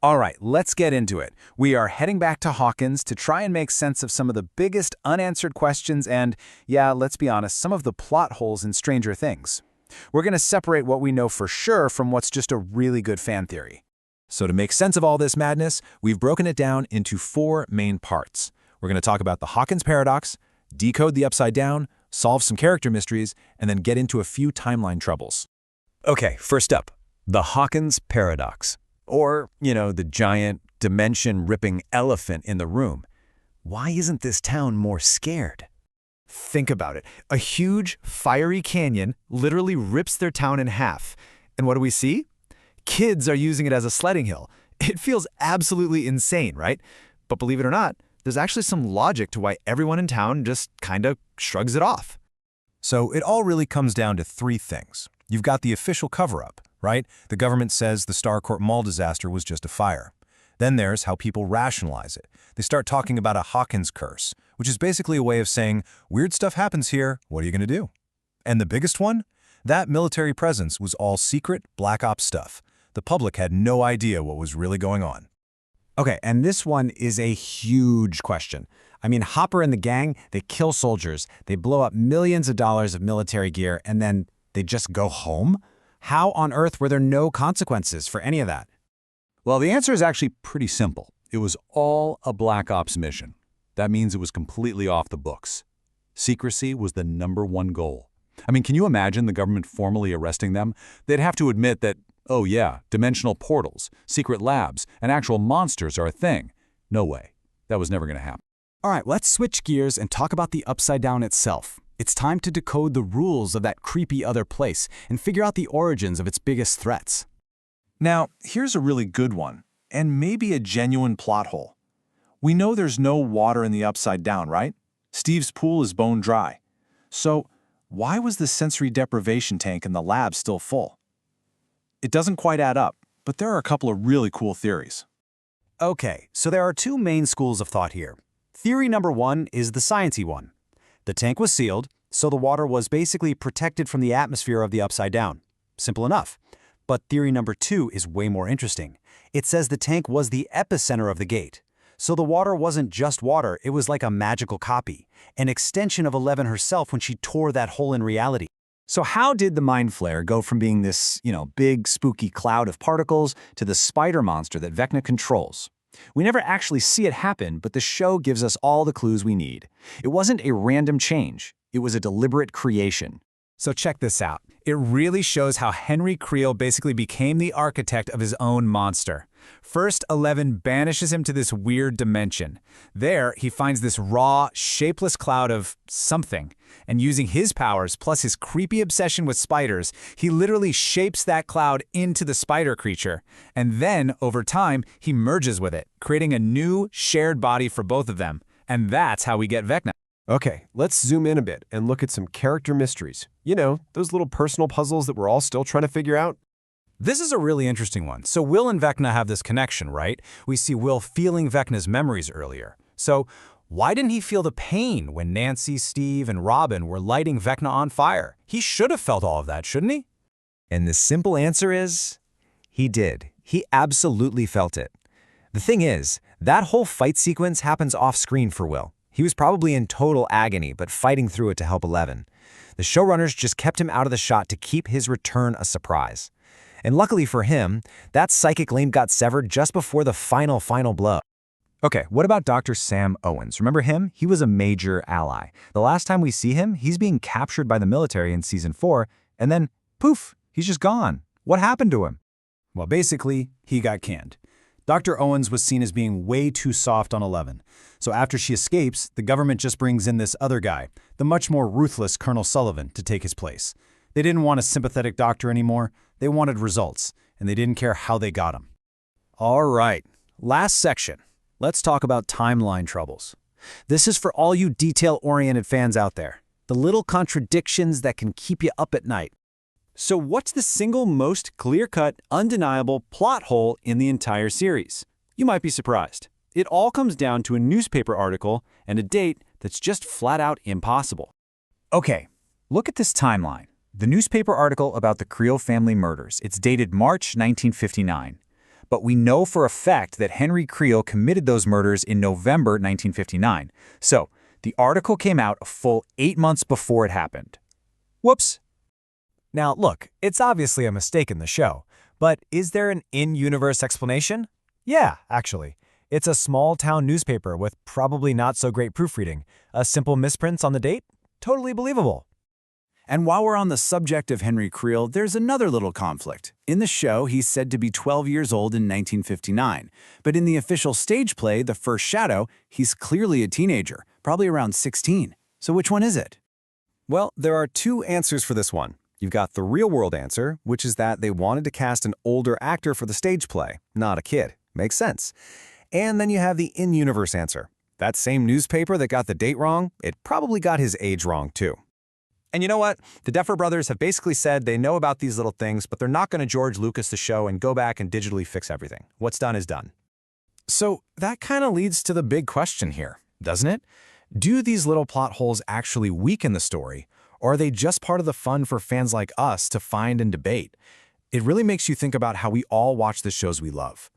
All right, let's get into it. We are heading back to Hawkins to try and make sense of some of the biggest unanswered questions and, yeah, let's be honest, some of the plot holes in Stranger Things. We're going to separate what we know for sure from what's just a really good fan theory. So to make sense of all this madness, we've broken it down into 4 main parts. We're going to talk about the Hawkins paradox, decode the upside down, solve some character mysteries, and then get into a few timeline troubles. Okay, first up, the Hawkins paradox. Or, the giant, dimension-ripping elephant in the room. Why isn't this town more scared? Think about it. A huge, fiery canyon literally rips their town in half. And what do we see? Kids are using it as a sledding hill. It feels absolutely insane, right? But believe it or not, there's actually some logic to why everyone in town just kind of shrugs it off. So it all really comes down to 3 things. You've got the official cover-up, right? The government says the Starcourt Mall disaster was just a fire. Then there's how people rationalize it. They start talking about a Hawkins curse, which is basically a way of saying, weird stuff happens here, what are you going to do? And the biggest one? That military presence was all secret, black ops stuff. The public had no idea what was really going on. Okay, and this one is a huge question. I mean, Hopper and the gang, they kill soldiers, they blow up millions of dollars of military gear, and then they just go home? How on earth were there no consequences for any of that? Well, the answer is actually pretty simple. It was all a black ops mission. That means it was completely off the books. Secrecy was the #1 goal. I mean, can you imagine the government formally arresting them? They'd have to admit that, oh yeah, dimensional portals, secret labs, and actual monsters are a thing. No way. That was never going to happen. All right, let's switch gears and talk about the Upside Down itself. It's time to decode the rules of that creepy other place and figure out the origins of its biggest threats. Now, here's a really good one, and maybe a genuine plot hole. We know there's no water in the Upside Down, right? Steve's pool is bone dry. So, why was the sensory deprivation tank in the lab still full? It doesn't quite add up, but there are a couple of really cool theories. Okay, so there are 2 main schools of thought here. Theory number 1 is the sciencey one. The tank was sealed, so the water was basically protected from the atmosphere of the Upside Down. Simple enough. But theory number 2 is way more interesting. It says the tank was the epicenter of the gate. So the water wasn't just water, it was like a magical copy, an extension of 11 herself when she tore that hole in reality. So how did the Mind Flayer go from being this, big, spooky cloud of particles to the spider monster that Vecna controls? We never actually see it happen, but the show gives us all the clues we need. It wasn't a random change. It was a deliberate creation. So check this out. It really shows how Henry Creel basically became the architect of his own monster. First, 11 banishes him to this weird dimension. There, he finds this raw, shapeless cloud of something. And using his powers, plus his creepy obsession with spiders, he literally shapes that cloud into the spider creature. And then, over time, he merges with it, creating a new, shared body for both of them. And that's how we get Vecna. Okay, let's zoom in a bit and look at some character mysteries. Those little personal puzzles that we're all still trying to figure out. This is a really interesting one. So Will and Vecna have this connection, right? We see Will feeling Vecna's memories earlier. So why didn't he feel the pain when Nancy, Steve, and Robin were lighting Vecna on fire? He should have felt all of that, shouldn't he? And the simple answer is, he did. He absolutely felt it. The thing is, that whole fight sequence happens off-screen for Will. He was probably in total agony, but fighting through it to help 11. The showrunners just kept him out of the shot to keep his return a surprise. And luckily for him, that psychic link got severed just before the final blow. Okay, what about Dr. Sam Owens? Remember him? He was a major ally. The last time we see him, he's being captured by the military in Season 4, and then, poof, he's just gone. What happened to him? Well, basically, he got canned. Dr. Owens was seen as being way too soft on 11. So after she escapes, the government just brings in this other guy, the much more ruthless Colonel Sullivan, to take his place. They didn't want a sympathetic doctor anymore. They wanted results, and they didn't care how they got them. All right, last section. Let's talk about timeline troubles. This is for all you detail-oriented fans out there. The little contradictions that can keep you up at night. So what's the single most clear-cut, undeniable plot hole in the entire series? You might be surprised. It all comes down to a newspaper article and a date that's just flat out impossible. Okay, look at this timeline. The newspaper article about the Creel family murders. It's dated March 1959. but we know for a fact that Henry Creel committed those murders in November 1959. So, the article came out a full 8 months before it happened. Whoops. Now, look, it's obviously a mistake in the show, but is there an in-universe explanation? Yeah, actually. It's a small-town newspaper with probably not so great proofreading. A simple misprint on the date? Totally believable. And while we're on the subject of Henry Creel, there's another little conflict. In the show, he's said to be 12 years old in 1959. But in the official stage play, The First Shadow, he's clearly a teenager, probably around 16. So which one is it? Well, there are two answers for this one. You've got the real-world answer, which is that they wanted to cast an older actor for the stage play, not a kid. Makes sense. And then you have the in-universe answer. That same newspaper that got the date wrong, it probably got his age wrong too. And you know what? The Duffer Brothers have basically said they know about these little things, but they're not going to George Lucas the show and go back and digitally fix everything. What's done is done. So that kind of leads to the big question here, doesn't it? Do these little plot holes actually weaken the story, or are they just part of the fun for fans like us to find and debate? It really makes you think about how we all watch the shows we love.